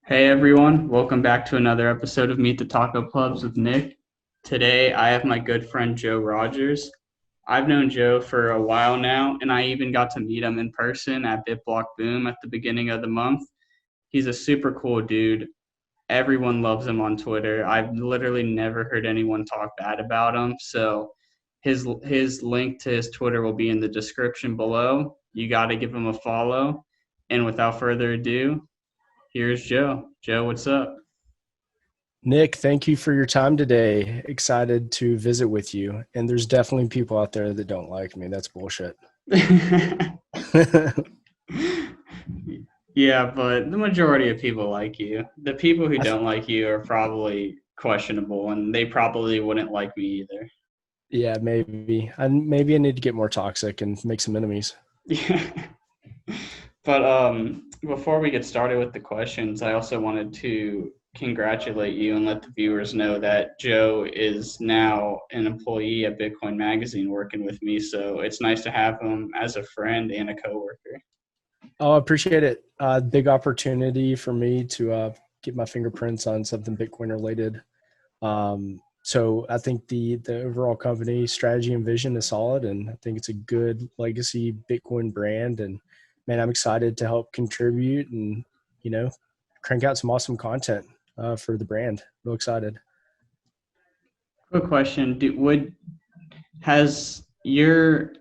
Hey everyone, welcome back to another episode of Meet the Taco Plebs with Nick. Today I have my good friend Joe Rogers. I've known Joe for a while now, and I even got to meet him in person at BitBlock Boom at the beginning of the month. He's a super cool dude. Everyone loves him on Twitter. I've literally never heard anyone talk bad about him. So his link to his Twitter will be in the description below. You got to give him a follow. And without further ado, here's Joe. Joe, what's up? Nick, thank you for your time today. Excited to visit with you. And there's definitely people out there that don't like me. That's bullshit. Yeah, but the majority of people like you. The people who don't like you are probably questionable, and they probably wouldn't like me either. Yeah, maybe I need to get more toxic and make some enemies. Yeah. But before we get started with the questions, I also wanted to congratulate you and let the viewers know that Joe is now an employee at Bitcoin Magazine working with me. So it's nice to have him as a friend and a coworker. Oh, I appreciate it. Big opportunity for me to get my fingerprints on something Bitcoin related. So I think the overall company strategy and vision is solid, and I think it's a good legacy Bitcoin brand. And man, I'm excited to help contribute and you know crank out some awesome content for the brand. Real excited. Quick question: has your,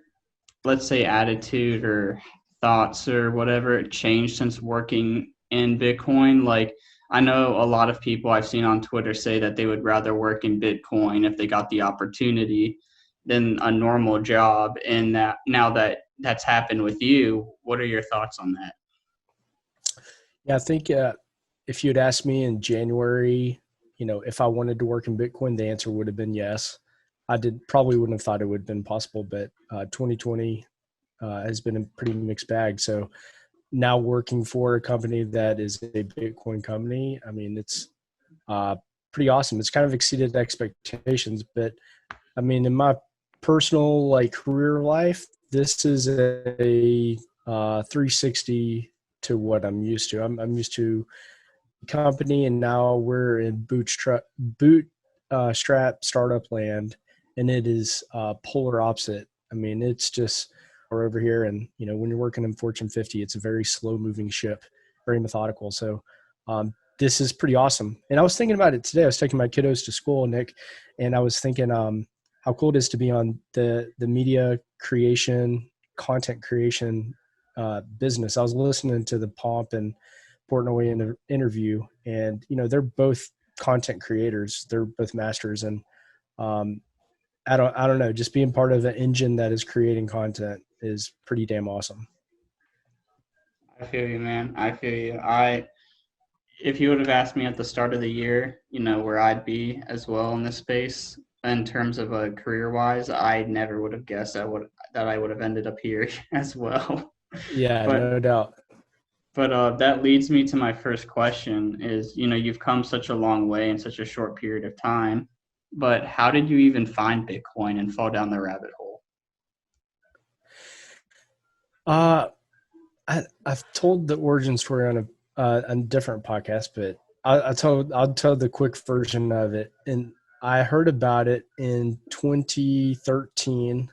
let's say, attitude or thoughts or whatever changed since working in Bitcoin? Like, I know a lot of people I've seen on Twitter say that they would rather work in Bitcoin if they got the opportunity than a normal job. And that now that that's happened with you, what are your thoughts on that? Yeah, I think if you had asked me in January, if I wanted to work in Bitcoin, the answer would have been yes. I did probably wouldn't have thought it would have been possible, but 2020 has been a pretty mixed bag. So now working for a company that is a Bitcoin company, I mean, it's uh, pretty awesome. It's kind of exceeded expectations, but I mean, in my personal career life, this is a 360 to what I'm used to. I'm used to company, and now we're in strap startup land, and it is polar opposite. I mean, it's just we're over here, and when you're working in Fortune 50, it's a very slow moving ship, very methodical. So this is pretty awesome. And I was thinking about it today. I was taking my kiddos to school, Nick, and I was thinking how cool it is to be on the media creation, content creation business. I was listening to the Pomp and Portnoy interview, and they're both content creators. They're both masters, and um, I don't know, just being part of an engine that is creating content is pretty damn awesome. I feel you, man. I feel you. If you would have asked me at the start of the year, where I'd be as well in this space in terms of career wise, I never would have guessed that I would have ended up here as well. Yeah, But no doubt. that leads me to my first question is, you've come such a long way in such a short period of time, but how did you even find Bitcoin and fall down the rabbit hole? Uh, I've told the origin story on a different podcast, but I'll tell the quick version of it. And I heard about it in 2013.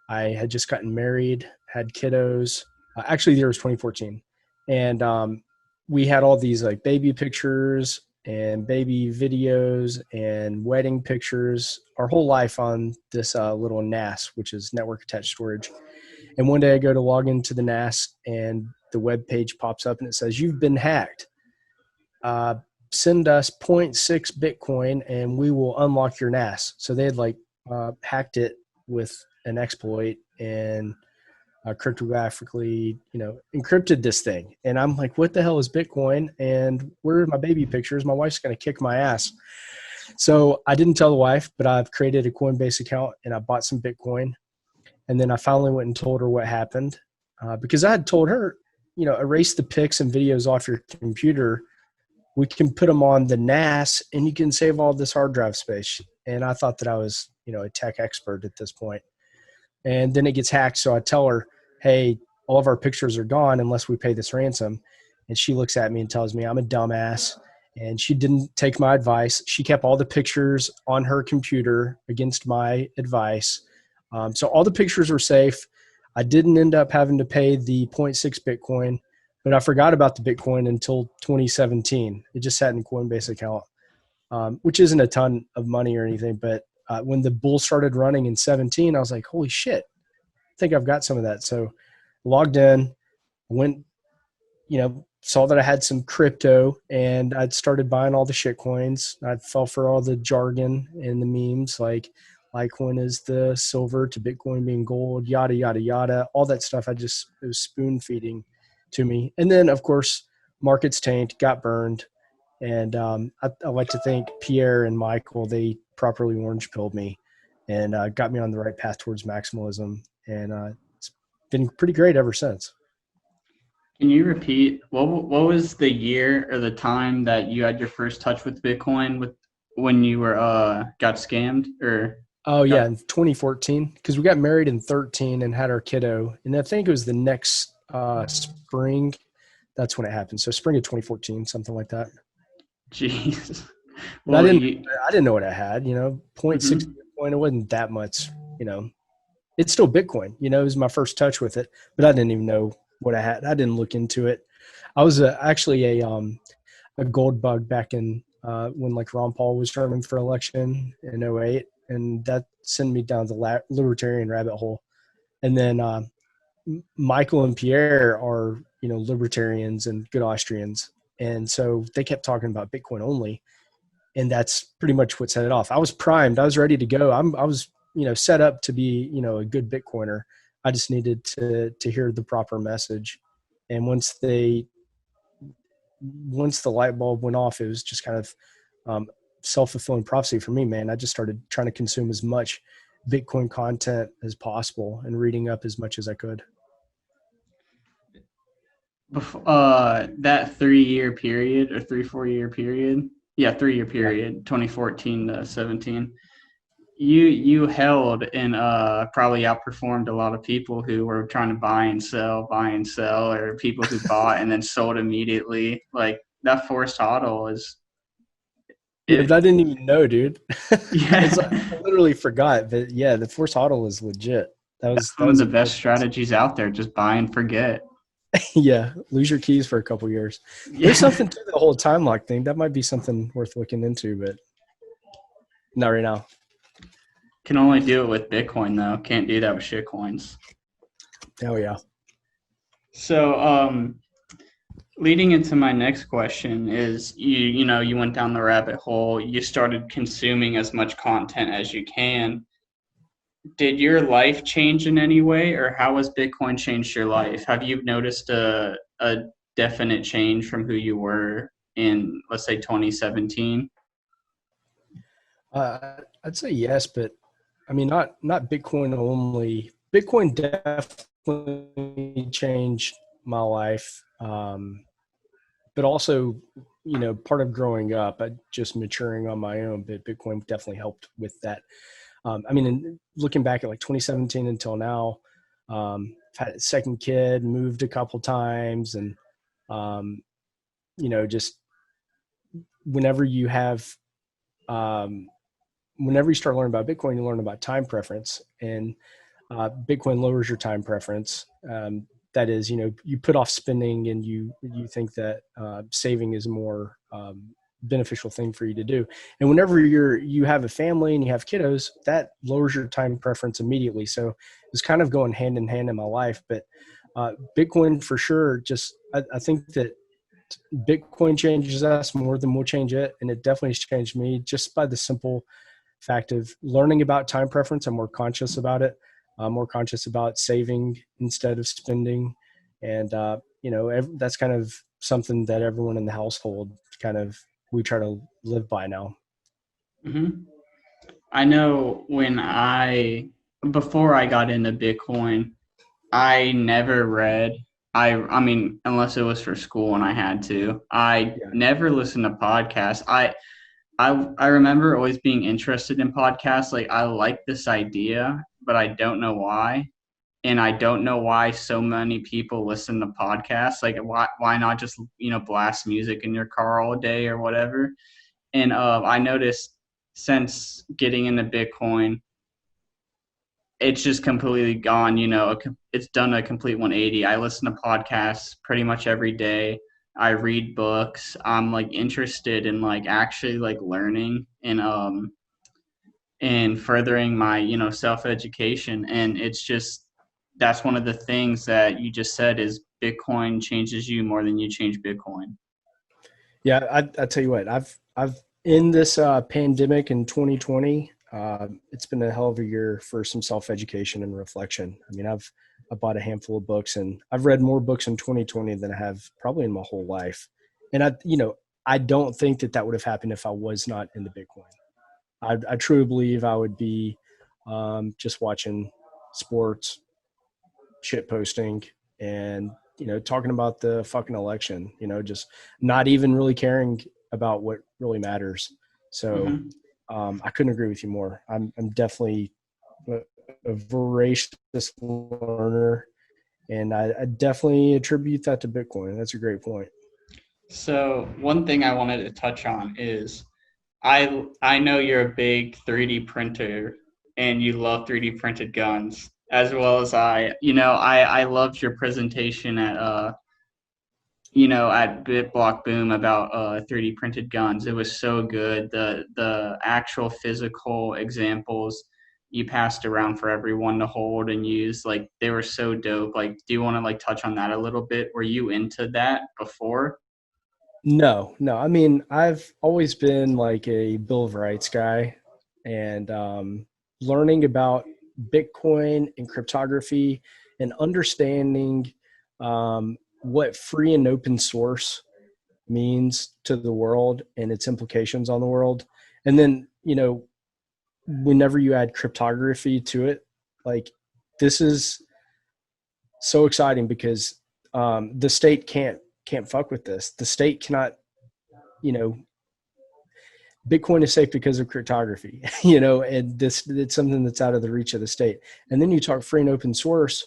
I had just gotten married, had kiddos. Actually, the year was 2014, and we had all these like baby pictures and baby videos and wedding pictures. Our whole life on this little NAS, which is network attached storage. And one day I go to log into the NAS, and the web page pops up and it says, "You've been hacked. Uh, Send us zero point 0.6 Bitcoin and we will unlock your NAS." So they had hacked it with an exploit and cryptographically, encrypted this thing. And I'm like, what the hell is Bitcoin? And where are my baby pictures? My wife's going to kick my ass. So I didn't tell the wife, but I've created a Coinbase account and I bought some Bitcoin. And then I finally went and told her what happened because I had told her, erase the pics and videos off your computer. We can put them on the NAS and you can save all this hard drive space. And I thought that I was, a tech expert at this point. And then it gets hacked. So I tell her, hey, all of our pictures are gone unless we pay this ransom. and she looks at me and tells me I'm a dumbass. And she didn't take my advice. She kept all the pictures on her computer against my advice. So all the pictures were safe. I didn't end up having to pay the zero point 0.6 Bitcoin, but I forgot about the Bitcoin until 2017. It just sat in Coinbase account, which isn't a ton of money or anything. But when the bull started running in 17, I was like, holy shit, I think I've got some of that. So logged in, went, saw that I had some crypto, and I'd started buying all the shit coins. I fell for all the jargon and the memes, like Litecoin is the silver to Bitcoin being gold, yada, yada, yada, all that stuff. It was spoon feeding to me. And then, of course, markets tanked, got burned. And I like to think Pierre and Michael, they properly orange pilled me and got me on the right path towards maximalism. And it's been pretty great ever since. Can you repeat what was the year or the time that you had your first touch with Bitcoin with when you were got scammed or Oh yeah, got in 2014, because we got married in 13 and had our kiddo, and I think it was the next spring. That's when it happened. So spring of 2014, something like that. jeez. But I Well, didn't, you I didn't know what I had. Point six mhm. Bitcoin. It wasn't that much. It's still Bitcoin. It was my first touch with it, but I didn't even know what I had. I didn't look into it. I was actually a gold bug back in when like Ron Paul was running for election in '08, and that sent me down the libertarian rabbit hole. And then Michael and Pierre are libertarians and good Austrians, and so they kept talking about Bitcoin only, and that's pretty much what set it off. I was primed. I was ready to go. I was set up to be a good Bitcoiner. I just needed to hear the proper message, and once the light bulb went off, it was just kind of um, self-fulfilling prophecy for me, man. I just started trying to consume as much Bitcoin content as possible and reading up as much as I could. That 3 year period or 3 4 year period, yeah, 3 year Yeah. period, 2014 to 17. You held and probably outperformed a lot of people who were trying to buy and sell, or people who bought and then sold immediately. Like that forced hodl is Yeah, but it. I didn't even know, dude. Yeah, I literally forgot. But yeah, the force hodl is legit. That that's was that one of was the a best great concept. strategies out there. Just buy and forget. Yeah, lose your keys for a couple years. There's Yeah, something to the whole time lock thing. That might be something worth looking into, but not right now. can only do it with Bitcoin though. Can't do that with shitcoins. Oh yeah. So leading into my next question is you went down the rabbit hole, you started consuming as much content as you can. Did your life change in any way, or how has Bitcoin changed your life? Have you noticed a definite change from who you were in, let's say, 2017? I'd say yes, but I mean not Bitcoin only. Bitcoin definitely changed my life, but also part of growing up, just maturing on my own. But Bitcoin definitely helped with that. I mean, looking back at like 2017 until now, I've had a second kid, moved a couple times, and um, just whenever you have um, whenever you start learning about Bitcoin, you learn about time preference, and Bitcoin lowers your time preference. That is, you put off spending, and you think that saving is a more beneficial thing for you to do. And whenever you have a family and you have kiddos, that lowers your time preference immediately. So it's kind of going hand in hand in my life. But Bitcoin for sure, just I think that Bitcoin changes us more than we'll change it, and it definitely has changed me just by the simple fact of learning about time preference. I'm more conscious about it. I'm more conscious about saving instead of spending. And, that's kind of something that everyone in the household kind of, we try to live by now. Hmm. I know before I got into Bitcoin, I never read. I mean, unless it was for school and I had to. I Yeah. never listened to podcasts. I remember always being interested in podcasts. Like I like this idea, but I don't know why. and I don't know why so many people listen to podcasts. Like, why not just blast music in your car all day or whatever? And I noticed since getting into Bitcoin, it's just completely gone. It's done a complete 180. I listen to podcasts pretty much every day. I read books. I'm like interested in like actually like learning and furthering my self education. And it's just that's one of the things that you just said is Bitcoin changes you more than you change Bitcoin. Yeah, I tell you what, I've in this pandemic in 2020, it's been a hell of a year for some self education and reflection. I mean, I bought a handful of books, and I've read more books in 2020 than I have probably in my whole life. And I don't think that that would have happened if I was not into Bitcoin. I truly believe I would be just watching sports, shit posting, and talking about the fucking election. Just not even really caring about what really matters. So Mm-hmm. I couldn't agree with you more. I'm definitely a voracious learner, and I definitely attribute that to Bitcoin. That's a great point. So one thing I wanted to touch on is I know you're a big 3D printer and you love 3D printed guns as well as I. I loved your presentation at BitBlock Boom about 3D printed guns. It was so good. The actual physical examples you passed around for everyone to hold and use, like they were so dope. Like, do you want to like touch on that a little bit? Were you into that before? No, no. I mean, I've always been like a Bill of Rights guy, and learning about Bitcoin and cryptography and understanding what free and open source means to the world and its implications on the world. And then, whenever you add cryptography to it, like this is so exciting because the state can't fuck with this. The state cannot, you know, Bitcoin is safe because of cryptography, and this it's something that's out of the reach of the state. And then you talk free and open source,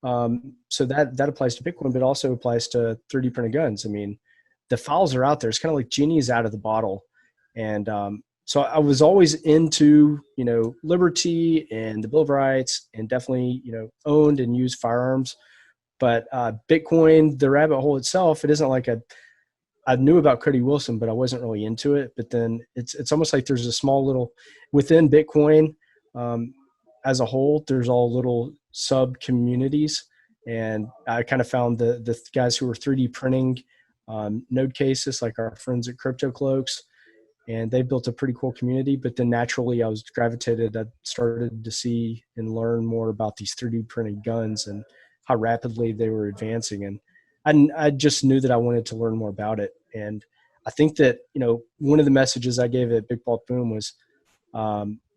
so that applies to Bitcoin, but also applies to 3D printed guns. I mean, the files are out there. It's kind of like genie's out of the bottle, and so I was always into liberty and the Bill of Rights, and definitely owned and used firearms. But Bitcoin, the rabbit hole itself, it isn't like I knew about Cody Wilson, but I wasn't really into it. But then it's almost like there's a small little within Bitcoin um, as a whole. There's all little sub communities, and I kind of found the guys who were 3D printing node cases, like our friends at Crypto Cloaks, and they built a pretty cool community. But then naturally, I was gravitated. I started to see and learn more about these 3D printed guns and how rapidly they were advancing, and I just knew that I wanted to learn more about it. And I think that one of the messages I gave at Big Ball Boom was,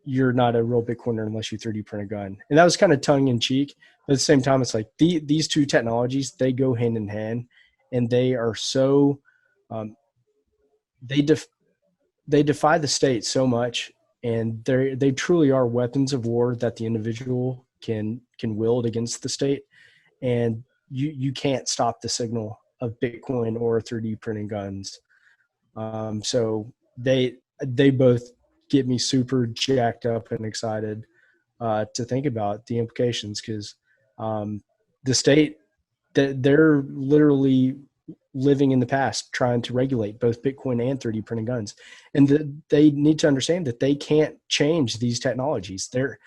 "You're not a real Bitcoiner unless you 3D print a gun," and that was kind of tongue in cheek. But at the same time, it's like these two technologies, they go hand in hand, and they are so um, they def- they defy the state so much, and they truly are weapons of war that the individual can wield against the state, and you can't stop the signal of Bitcoin or 3D printing guns. So they both get me super jacked up and excited to think about the implications, because the state that they're literally living in the past trying to regulate both Bitcoin and 3D printing guns. And they need to understand that they can't change these technologies. They're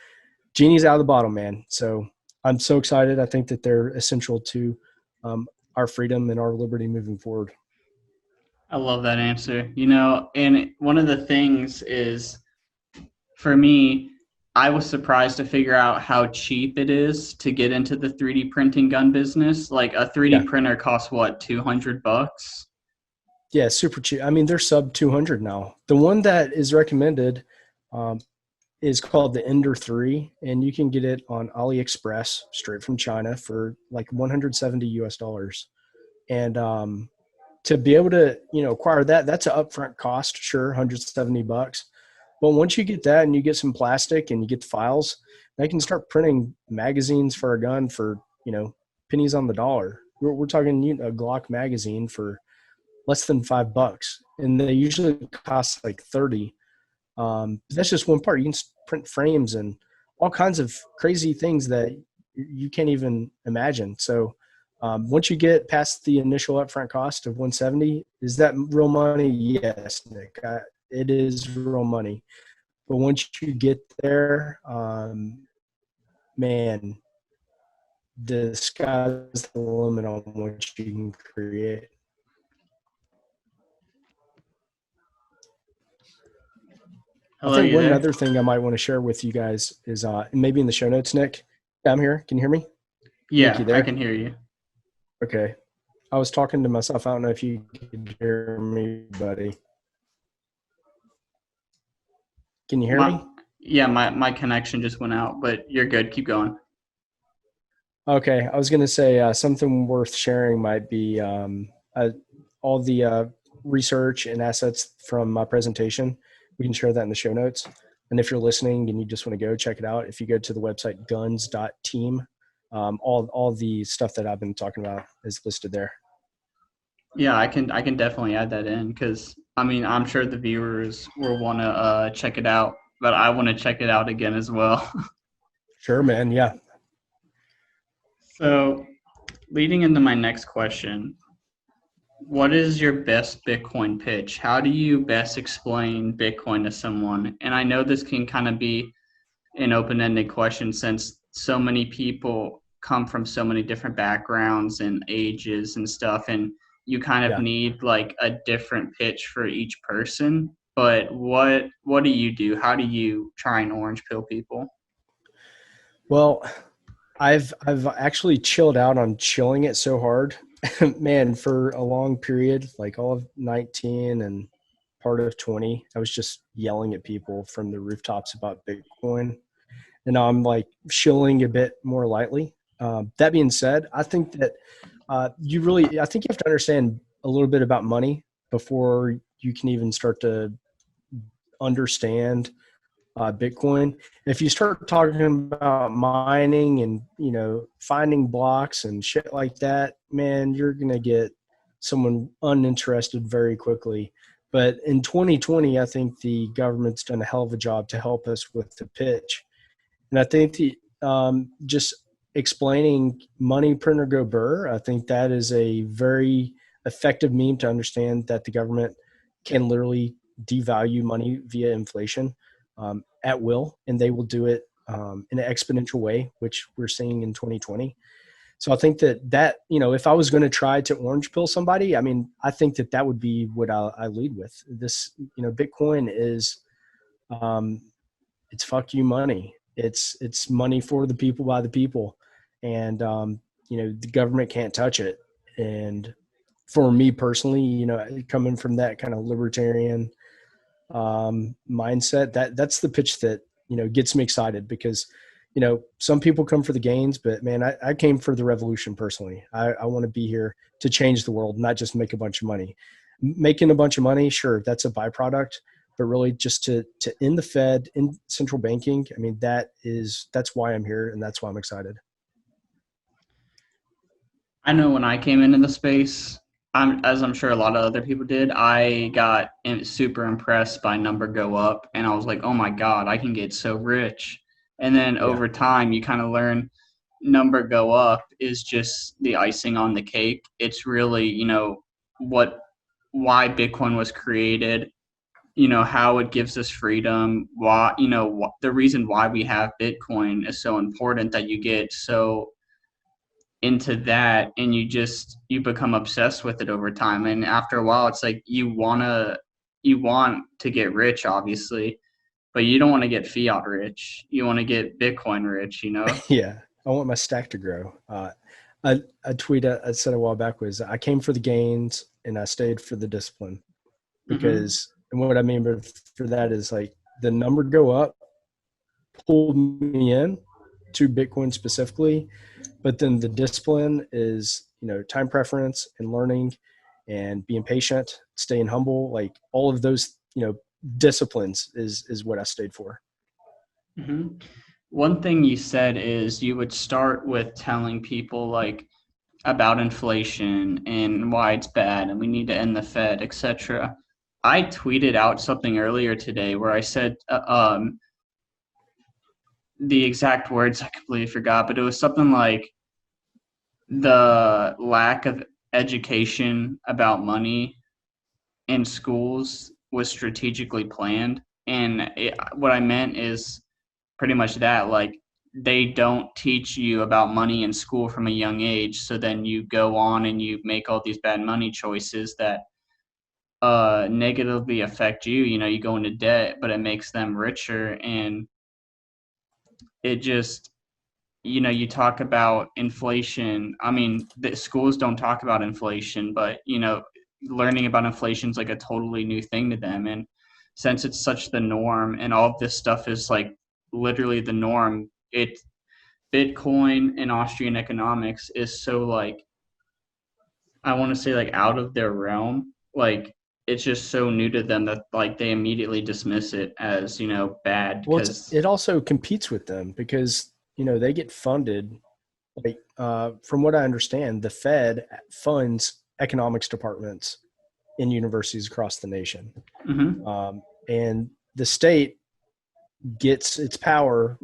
genie's out of the bottle, man. So I'm so excited. I think that they're essential to um, our freedom and our liberty moving forward. I love that answer. And one of the things is for me, I was surprised to figure out how cheap it is to get into the 3D printing gun business. Like a 3D Yeah. printer costs what, $200? Yeah. Super cheap. I mean, they're sub 200 now. The one that is recommended um, is called the Ender 3, and you can get it on AliExpress straight from China for like 170 US dollars. And to be able to acquire that, that's an upfront cost, sure, $170. But once you get that and you get some plastic and you get the files, they can start printing magazines for a gun for, pennies on the dollar. We're talking a Glock magazine for less than $5, and they usually cost like 30. That's just one part. You can print frames and all kinds of crazy things that you can't even imagine. So once you get past the initial upfront cost of 170, is that real money? Yes, Nick. It is real money. But once you get there, man, the sky's the limit on what you can create. I Hello, think you one there? other thing I might want to share with you guys is maybe in the show notes, Nick. I'm here. Can you hear me? Nick, you Yeah, I there? can hear you. Okay. I was talking to myself. I don't know if you could hear me, buddy. Can you hear My me? yeah, my connection just went out, but you're good. Keep going. Okay. I was going to say something worth sharing might be all the research and assets from my presentation. We can share that in the show notes. And if you're listening and you just want to go check it out, if you go to the website guns.team, all the stuff that I've been talking about is listed there. Yeah, I can definitely add that in because I mean I'm sure the viewers will want to check it out, but I want to check it out again as well. Sure, man. Yeah. So, leading into my next question, what is your best Bitcoin pitch? How do you best explain Bitcoin to someone? And I know this can kind of be an open-ended question since so many people come from so many different backgrounds and ages and stuff, and you kind of Yeah. need like a different pitch for each person. But what do you do? How do you try and orange pill people? Well, I've actually chilled out on chilling it so hard, man, for a long period, like all of 19 and part of 20. I was just yelling at people from the rooftops about Bitcoin, and now I'm like chilling a bit more lightly. That being said, I think that I think you have to understand a little bit about money before you can even start to understand Bitcoin. If you start talking about mining and finding blocks and shit like that, man, you're gonna get someone uninterested very quickly. But in 2020, I think the government's done a hell of a job to help us with the pitch, and I think just explaining money printer go burr, I think that is a very effective meme to understand that the government can literally devalue money via inflation at will, and they will do it in an exponential way, which we're seeing in 2020. So I think if I was going to try to orange pill somebody, I mean, I think that would be what I lead with. This, Bitcoin is um, it's fuck you money. It's money for the people by the people, and the government can't touch it. And for me personally, coming from that kind of libertarian mindset, that's the pitch that gets me excited because some people come for the gains, but man, I came for the revolution personally. I want to be here to change the world, not just make a bunch of money. Making a bunch of money, sure, that's a byproduct, but really just to end the Fed, in central banking. I mean, that's why I'm here, and that's why I'm excited. I know when I came into the space, as I'm sure a lot of other people did, I got super impressed by number go up, and I was like, oh my god, I can get so rich. And then Yeah. over time, you kind of learn number go up is just the icing on the cake. It's really what why Bitcoin was created. How it gives us freedom. Why the reason why we have Bitcoin is so important that you get so into that and you become obsessed with it over time, and after a while it's like you want to get rich obviously, but you don't want to get fiat rich, you want to get Bitcoin rich. Yeah, I want my stack to grow. A tweet I said a while back was, I came for the gains and I stayed for the discipline. Mm-hmm. Because, and what I mean for that is like the number go up pulled me in to Bitcoin specifically, but then the discipline is time preference and learning and being patient, staying humble, like all of those disciplines is what I stayed for. Hmm. One thing you said is you would start with telling people like about inflation and why it's bad and we need to end the Fed, etc. I tweeted out something earlier today where I said the exact words I completely forgot, but it was something like the lack of education about money in schools was strategically planned. And what I meant is pretty much that, like, they don't teach you about money in school from a young age. So then you go on and you make all these bad money choices that negatively affect you. You know, you go into debt, but it makes them richer. And it just, you know, you talk about inflation. I mean, the schools don't talk about inflation, but, you know, learning about inflation is like a totally new thing to them. And since it's such the norm and all of this stuff is like literally the norm, it Bitcoin and Austrian economics is so like, I want to say like out of their realm. Like it's just so new to them that like they immediately dismiss it as, you know, bad Well, because it also competes with them because they get funded. Like from what I understand, the Fed funds economics departments in universities across the nation, hmm and the state gets its power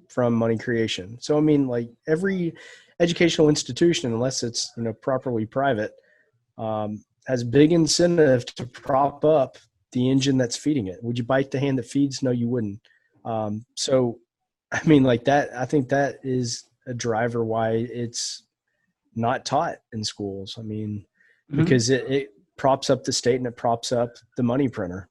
from money creation. So I mean, like every educational institution, unless it's properly private, has big incentive to prop up the engine that's feeding it. Would you bite the hand that feeds? No, you wouldn't. So, I mean, like that. I think that is a driver why it's not taught in schools. I mean, hmm because it props up the state and it props up the money printer.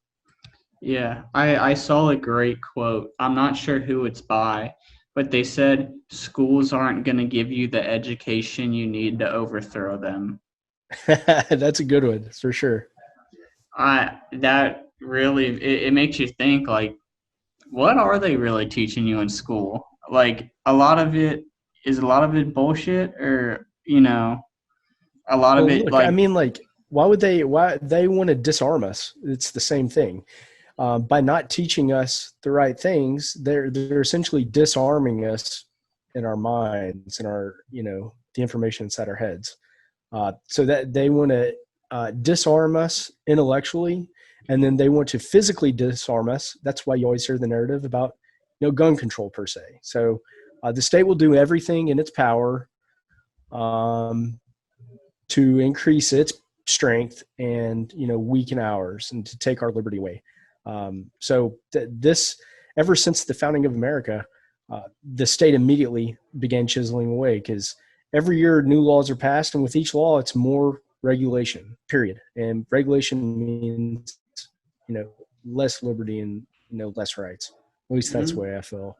Yeah, I saw a great quote. I'm not sure who it's by, but they said schools aren't going to give you the education you need to overthrow them. That's a good one for sure. I that really it makes you think like what are they really teaching you in school? Like a lot of it bullshit or you know a lot of Well, it look, I like mean, like, why they want to disarm us? It's the same thing. By not teaching us the right things, they're essentially disarming us in our minds and our the information inside our heads. So that they want to disarm us intellectually, and then they want to physically disarm us. That's why you always hear the narrative about gun control per se. So the state will do everything in its power um, to increase its strength and weaken ours and to take our liberty away. This, ever since the founding of America, the state immediately began chiseling away because every year new laws are passed, and with each law, it's more regulation. Period. And regulation means less liberty and less rights. At least that's the mhm. way I feel.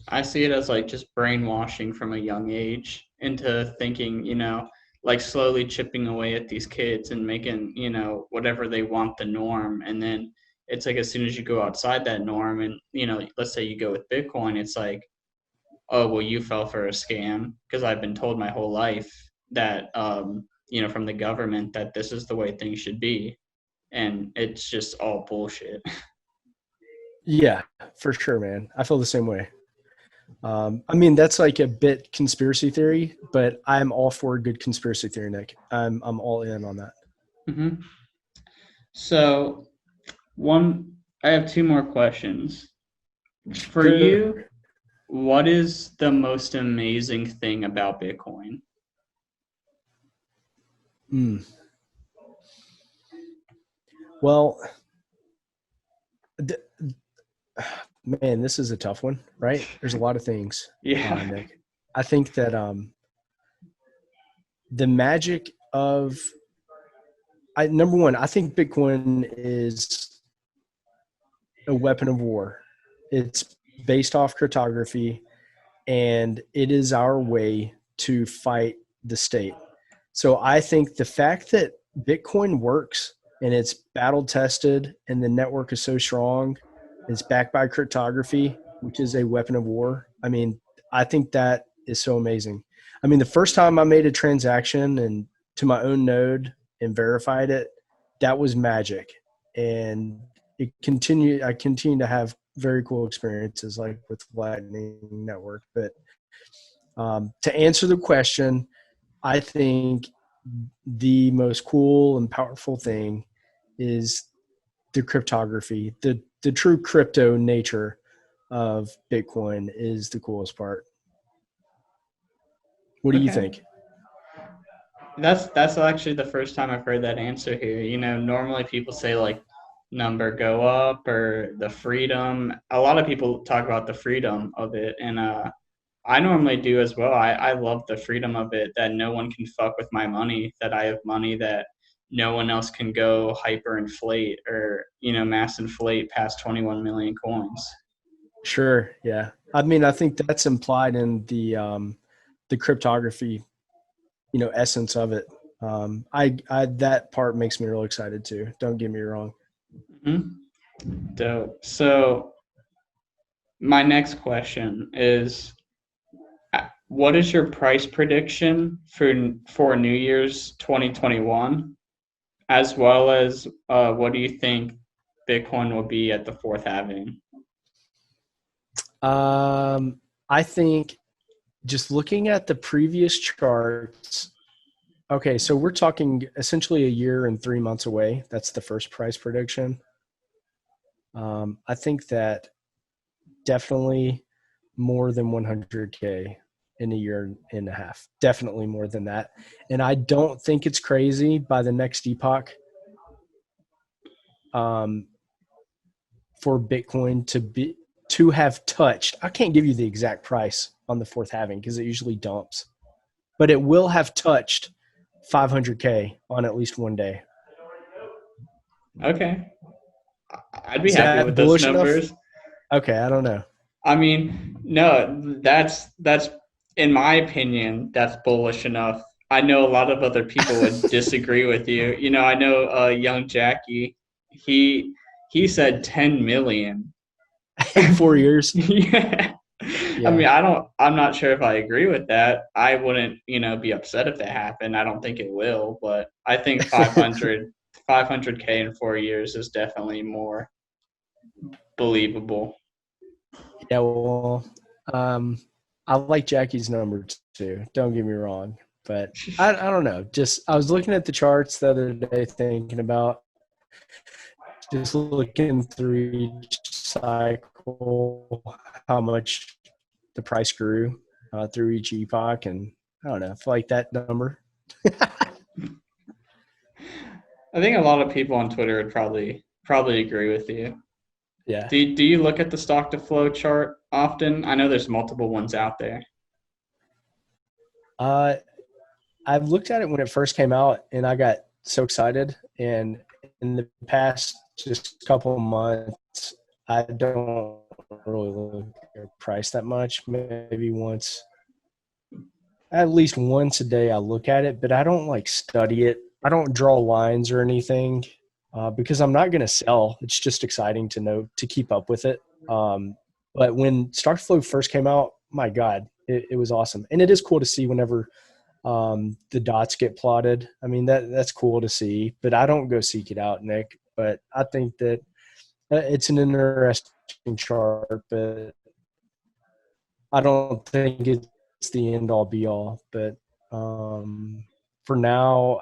I see it as like just brainwashing from a young age into thinking, you know, like slowly chipping away at these kids and making, you know, whatever they want the norm. And then it's like as soon as you go outside that norm and, you know, let's say you go with Bitcoin, it's like, oh, well, you fell for a scam because I've been told my whole life that, you know, from the government that this is the way things should be. And it's just all bullshit. Yeah, for sure, man. I feel the same way. I mean, that's like a bit conspiracy theory, but I'm all for a good conspiracy theory, Nick. I'm all in on that. hmm So, one, I have two more questions. For Sure. you, what is the most amazing thing about Bitcoin? Mm. Well, th- man, this is a tough one, right? There's a lot of things, Yeah. Nick. I think that the magic of number one, I think Bitcoin is a weapon of war. It's based off cryptography, and it is our way to fight the state. So I think the fact that Bitcoin works and it's battle tested and the network is so strong, it's backed by cryptography, which is a weapon of war. I mean, I think that is so amazing. I mean, the first time I made a transaction and to my own node and verified it, that was magic. And I continue to have very cool experiences like with Lightning Network. But to answer the question, I think the most cool and powerful thing is the cryptography, the true crypto nature of Bitcoin is the coolest part. What do you Okay. think? That's actually the first time I've heard that answer here. Normally people say like number go up or the freedom. A lot of people talk about the freedom of it, and I normally do as well. I love the freedom of it that no one can fuck with my money, that I have money that no one else can go hyperinflate or, mass inflate past 21 million coins. Sure. Yeah. I mean, I think that's implied in the cryptography, essence of it. I that part makes me real excited too. Don't get me wrong. Mm-hmm. Dope. So my next question is, what is your price prediction for New Year's 2021, as well as what do you think Bitcoin will be at the fourth halving? I think just looking at the previous charts. Okay, so we're talking essentially a year and 3 months away. That's the first price prediction. I think that definitely more than 100K in a year and a half. Definitely more than that. And I don't think it's crazy by the next epoch um, for Bitcoin to have touched. I can't give you the exact price on the fourth halving because it usually dumps, but it will have touched 500K on at least one day. Okay, I'd be Is happy that with those bullish enough? numbers. Okay, I don't know. I mean, no, that's in my opinion, that's bullish enough. I know a lot of other people would disagree with you. I know young Jackie, he he said 10 million. In 4 years. Yeah. I mean, Yeah. I'm not sure if I agree with that. I wouldn't, be upset if that happened. I don't think it will, but I think 500K in 4 years is definitely more believable. Yeah, well, um, I like Jackie's number too. Don't get me wrong, but I don't know. Just I was looking at the charts the other day, thinking about just looking through each cycle, how much the price grew through each epoch, and I don't know. I feel like that number. I think a lot of people on Twitter would probably agree with you. Yeah. Do you look at the stock to flow chart often? I know there's multiple ones out there. Uh, I've looked at it when it first came out, and I got so excited. And in the past just couple of months, I don't really look at price that much. Maybe once, at least once a day, I look at it, but I don't like study it. I don't draw lines or anything because I'm not going to sell. It's just exciting to know to keep up with it. But when StarkFlow first came out, my God, it was awesome, and it is cool to see whenever the dots get plotted. I mean that's cool to see, but I don't go seek it out, Nick. But I think that it's an interesting chart, but I don't think it's the end all be all. But for now,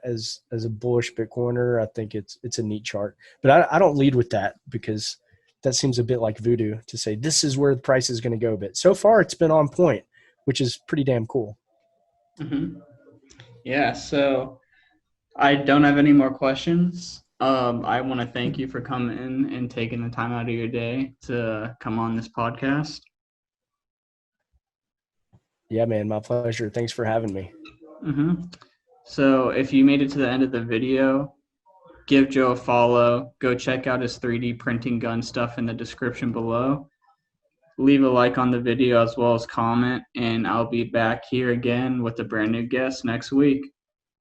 as a bullish Bitcoiner, I think it's a neat chart. But I don't lead with that because that seems a bit like voodoo to say this is where the price is going to go. But so far, it's been on point, which is pretty damn cool. Hmm. Yeah, so I don't have any more questions. I want to thank you for coming in and taking the time out of your day to come on this podcast. Yeah, man, my pleasure. Thanks for having me. Hmm. So if you made it to the end of the video, give Joe a follow. Go check out his 3D printing gun stuff in the description below. Leave a like on the video as well as comment, and I'll be back here again with a brand new guest next week.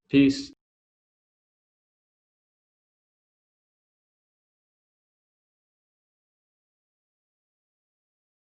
Peace.